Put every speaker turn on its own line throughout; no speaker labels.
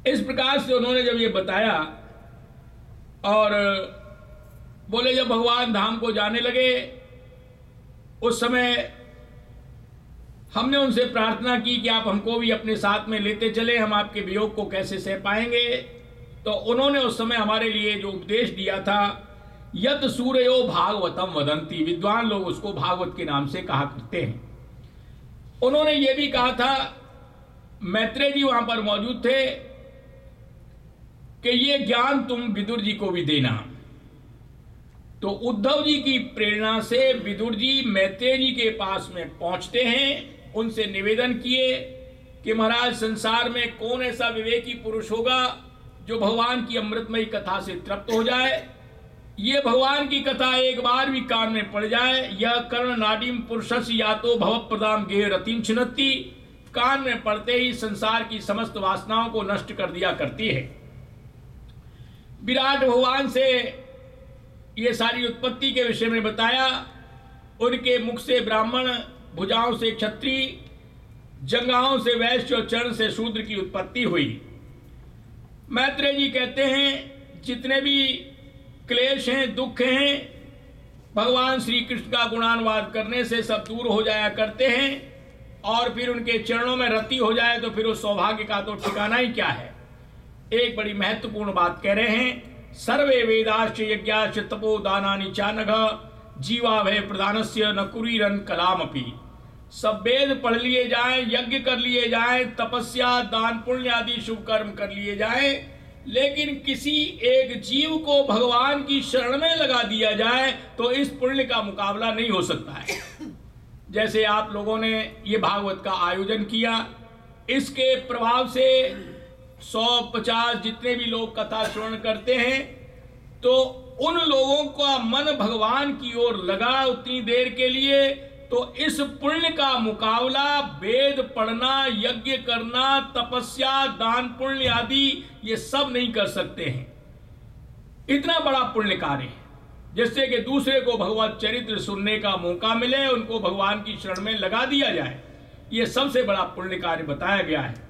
इस प्रकार से उन्होंने जब ये बताया और बोले जब भगवान धाम को जाने लगे उस समय हमने उनसे प्रार्थना की कि आप हमको भी अपने साथ में लेते चले, हम आपके वियोग को कैसे सह पाएंगे। तो उन्होंने उस समय हमारे लिए जो उपदेश दिया था, यत सूर्यो भागवतम वदंती, विद्वान लोग उसको भागवत के नाम से कहा करते हैं। उन्होंने ये भी कहा था, मैत्रेय जी वहां पर मौजूद थे, कि ये ज्ञान तुम विदुर जी को भी देना। तो उद्धव जी की प्रेरणा से विदुर जी मैत्रेय जी के पास में पहुंचते हैं, उनसे निवेदन किए कि महाराज संसार में कौन ऐसा विवेकी पुरुष होगा जो भगवान की अमृतमयी कथा से तृप्त हो जाए। ये भगवान की कथा एक बार भी कान में पड़ जाए, यह कर्ण नाडीम पुरुषस या तो भव प्रदाम गेह रतिम छिन्नति, कान में पड़ते ही संसार की समस्त वासनाओं को नष्ट कर दिया करती है। विराट भगवान से ये सारी उत्पत्ति के विषय में बताया। उनके मुख से ब्राह्मण, भुजाओं से क्षत्रिय, जंघाओं से वैश्य और चरण से शूद्र की उत्पत्ति हुई। मैत्रेय जी कहते हैं जितने भी क्लेश हैं, दुख हैं, भगवान श्री कृष्ण का गुणानुवाद करने से सब दूर हो जाया करते हैं, और फिर उनके चरणों में रति हो जाए तो फिर उस सौभाग्य का तो ठिकाना ही क्या है। एक बड़ी महत्वपूर्ण बात कह रहे हैं, सर्वे वेदाश्च यज्ञाश्च तपो दानानि चानघ जीवा भय प्रधानस्य न कुरीरन कलामपि। सब वेद पढ़ लिए जाएं, यज्ञ कर लिए जाएं, तपस्या दान पुण्य आदि शुभ कर्म कर लिए जाएं, लेकिन किसी एक जीव को भगवान की शरण में लगा दिया जाए तो इस पुण्य का मुकाबला नहीं हो सकता है। जैसे आप लोगों ने ये भागवत का आयोजन किया, इसके प्रभाव से 100-50 जितने भी लोग कथा श्रवण करते हैं, तो उन लोगों का मन भगवान की ओर लगा उतनी देर के लिए, तो इस पुण्य का मुकाबला वेद पढ़ना, यज्ञ करना, तपस्या, दान पुण्य आदि ये सब नहीं कर सकते हैं। इतना बड़ा पुण्य कार्य है जिससे कि दूसरे को भगवत चरित्र सुनने का मौका मिले, उनको भगवान की शरण में लगा दिया जाए। ये सबसे बड़ा पुण्य कार्य बताया गया है।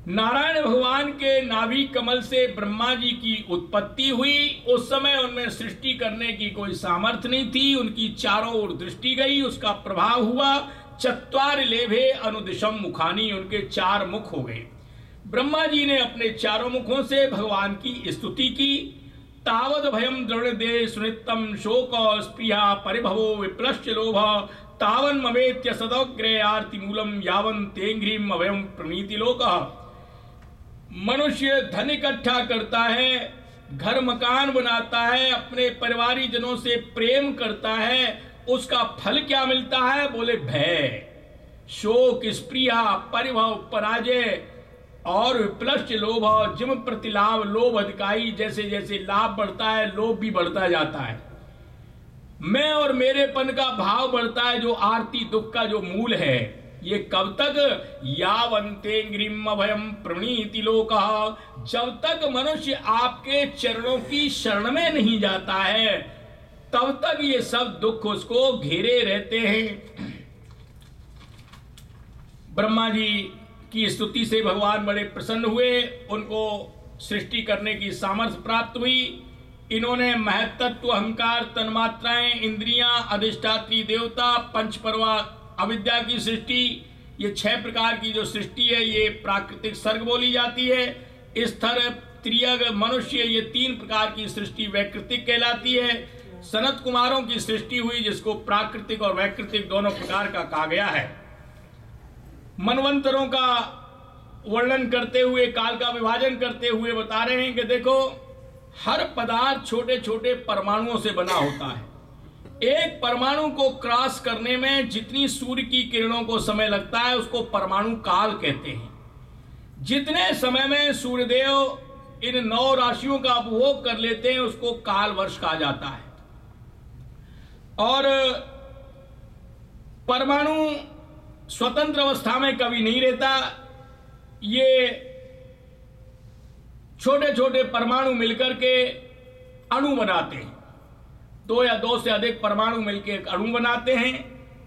नारायण भगवान के नाभि कमल से ब्रह्मा जी की उत्पत्ति हुई। उस समय उनमें सृष्टि करने की कोई सामर्थ्य नहीं थी, उनकी चारों ओर दृष्टि गई, उसका प्रभाव हुआ। चत्वार लेभे अनुदिशम मुखानी, उनके 4 मुख हो गए। ब्रह्मा जी ने अपने चारों मुखों से भगवान की स्तुति की। तावद भयम दृढ़ दे सुनितम शोक स्पृहा परिभवो विप्लश्च लोभ तावन मवेत्य सदग्रे आरती मूलम यावन तेंघ्रीम अभयम प्रणीति लोक। मनुष्य धन इकट्ठा करता है, घर मकान बनाता है, अपने परिवारी जनों से प्रेम करता है, उसका फल क्या मिलता है? बोले भय, शोक, स्पृहा, परिभव, पराजय और विप्लश्च लोभ, जिम प्रतिलाभ, लोभ अधिकाई। जैसे जैसे लाभ बढ़ता है लोभ भी बढ़ता जाता है। मैं और मेरेपन का भाव बढ़ता है, जो आरती दुख का जो मूल है। ये कब तक? यावन्ते ग्रीम भयम प्रणीति लोकः, जब तक मनुष्य आपके चरणों की शरण में नहीं जाता है तब तक ये सब दुख उसको घेरे रहते हैं। ब्रह्मा जी की स्तुति से भगवान बड़े प्रसन्न हुए, उनको सृष्टि करने की सामर्थ्य प्राप्त हुई। इन्होंने महत्त्व, अहंकार, तन्मात्राएं, इंद्रियां, अधिष्ठात्री देवता, पंचपर्वा अविद्या की सृष्टि, ये 6 प्रकार की जो सृष्टि है ये प्राकृतिक सर्ग बोली जाती है। स्तर, त्रियग, मनुष्य, ये 3 प्रकार की सृष्टि वैकृतिक कहलाती है। सनत कुमारों की सृष्टि हुई जिसको प्राकृतिक और वैकृतिक दोनों प्रकार का कहा गया है। मनवंतरों का वर्णन करते हुए, काल का विभाजन करते हुए बता रहे हैं कि देखो, हर पदार्थ छोटे छोटे परमाणुओं से बना होता है। एक परमाणु को क्रॉस करने में जितनी सूर्य की किरणों को समय लगता है उसको परमाणु काल कहते हैं। जितने समय में सूर्यदेव इन 9 राशियों का उपभोग कर लेते हैं उसको काल वर्ष कहा जाता है। और परमाणु स्वतंत्र अवस्था में कभी नहीं रहता। ये छोटे छोटे परमाणु मिलकर के अणु बनाते हैं। 2 या 2 से अधिक परमाणु मिलकर एक अणु बनाते हैं।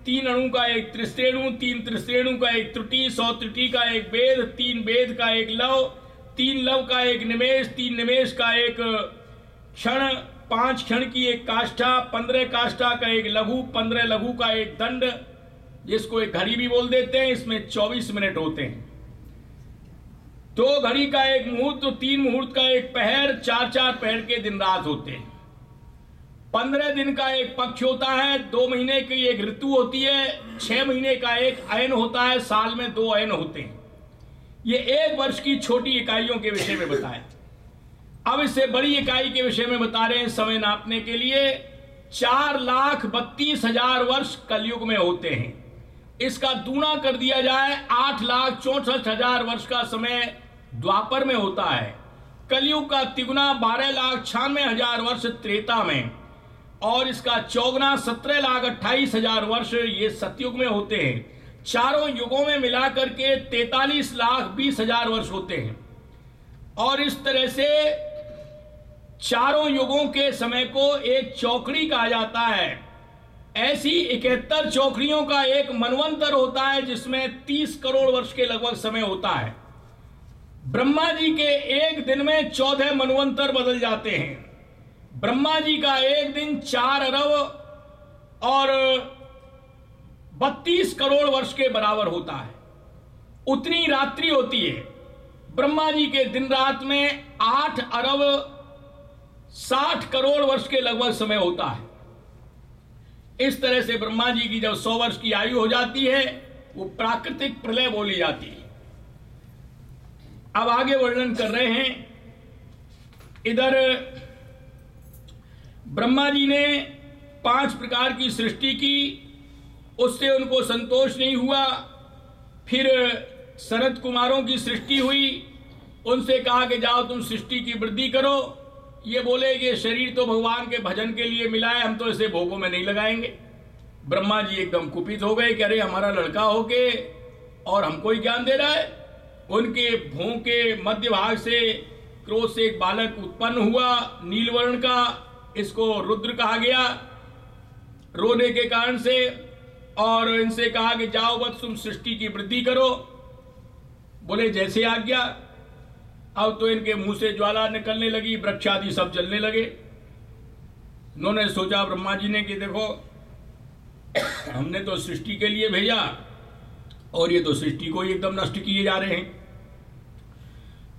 3 अणु का एक त्रिश्रेणु, 3 त्रिश्रेणु का एक त्रुटि, 100 त्रुटि का एक वेद, 3 वेद का एक लव, 3 लव का एक निमेष, 3 निमेष का एक क्षण, 5 क्षण की एक काष्ठा, 15 काष्ठा का एक लघु, 15 लघु का एक दंड, जिसको एक घड़ी भी बोल देते हैं। इसमें 24 मिनट होते हैं। 2 घड़ी का एक मुहूर्त, तो 3 मुहूर्त का एक पहर, 4-4 पहर के दिन रात होते हैं। 15 दिन का एक पक्ष होता है, 2 महीने की एक ऋतु होती है, 6 महीने का एक अयन होता है, साल में 2 अयन होते हैं। ये 1 वर्ष की छोटी इकाइयों के विषय में बताया। अब इससे बड़ी इकाई के विषय में बता रहे हैं समय नापने के लिए। 4,32,000 वर्ष कलयुग में होते हैं। इसका दूना कर दिया जाए, 8,64,000 वर्ष का समय द्वापर में होता है। कलयुग का तिगुना 12,96,000 वर्ष त्रेता में, और इसका चौगुना 17,28,000 वर्ष ये सतयुग में होते हैं। चारों युगों में मिलाकर के 43,20,000 वर्ष होते हैं। और इस तरह से चारों युगों के समय को एक चौकड़ी कहा जाता है। ऐसी 71 चौकड़ियों का एक मनवंतर होता है, जिसमें 30 करोड़ वर्ष के लगभग समय होता है। ब्रह्मा जी के एक दिन में 14 मनवंतर बदल जाते हैं। ब्रह्मा जी का एक दिन 4 अरब और 32 करोड़ वर्ष के बराबर होता है। उतनी रात्रि होती है। ब्रह्मा जी के दिन रात में 8 अरब 60 करोड़ वर्ष के लगभग समय होता है। इस तरह से ब्रह्मा जी की जब 100 वर्ष की आयु हो जाती है, वो प्राकृतिक प्रलय बोली जाती है। अब आगे वर्णन कर रहे हैं। इधर ब्रह्मा जी ने 5 प्रकार की सृष्टि की, उससे उनको संतोष नहीं हुआ। फिर सनत कुमारों की सृष्टि हुई, उनसे कहा कि जाओ तुम सृष्टि की वृद्धि करो। ये बोले कि शरीर तो भगवान के भजन के लिए मिला है, हम तो इसे भोगों में नहीं लगाएंगे। ब्रह्मा जी एकदम कुपित हो गए कि अरे हमारा लड़का होके और हमको ही ज्ञान दे रहा है। उनके भों के मध्य भाग से क्रोध से एक बालक उत्पन्न हुआ, नीलवर्ण का। इसको रुद्र कहा गया रोने के कारण से। और इनसे कहा कि जाओ बस तुम सृष्टि की वृद्धि करो। बोले जैसे आज्ञा। अब तो इनके मुंह से ज्वाला निकलने लगी, वृक्ष आदि सब जलने लगे। उन्होंने सोचा ब्रह्मा जी ने कि देखो हमने तो सृष्टि के लिए भेजा और ये तो सृष्टि को एकदम नष्ट किए जा रहे हैं।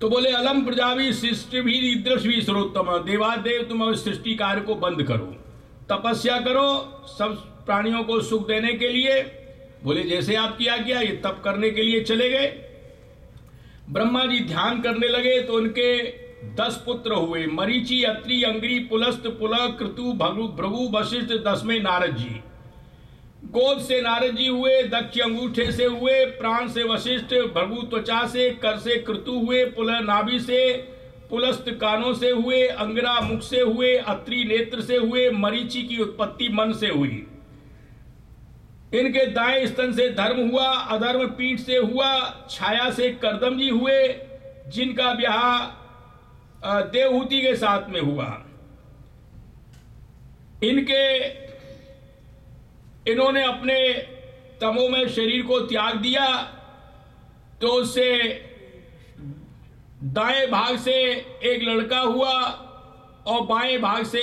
तो बोले अलम प्रजावी सृष्टि भी दृश भी सर्वोत्तम, देवादेव तुम अब सृष्टि कार्य को बंद करो, तपस्या करो सब प्राणियों को सुख देने के लिए। बोले जैसे आप किया गया, ये तप करने के लिए चले गए। ब्रह्मा जी ध्यान करने लगे तो उनके 10 पुत्र हुए, मरीचि, अत्रि, अंग्री, पुलस्त, पुलह, कृतु, भृगु, वशिष्ठ, 10वें नारद जी। गोद से नारद जी हुए, दक्ष अंगूठे से हुए, प्राण से वशिष्ठ, भृगु त्वचा से, कर से कृतु हुए, पुलह नाभि से, पुलस्त कानों से हुए, अंगरा मुख से हुए, अत्रि नेत्र से हुए, मरीचि की उत्पत्ति मन से हुई। इनके दाएं स्तन से धर्म हुआ, अधर्म पीठ से हुआ, छाया से करदम जी हुए, जिनका ब्याह देवहूति के साथ में हुआ। इन्होंने अपने तमोमय शरीर को त्याग दिया तो उससे दाएं भाग से एक लड़का हुआ और बाएं भाग से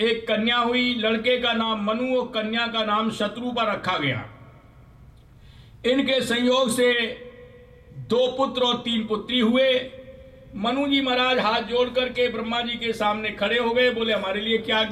एक कन्या हुई। लड़के का नाम मनु और कन्या का नाम शत्रुपा रखा गया। इनके संयोग से 2 पुत्र और 3 पुत्री हुए। मनु जी महाराज हाथ जोड़ करके ब्रह्मा जी के सामने खड़े हो गए, बोले हमारे लिए क्या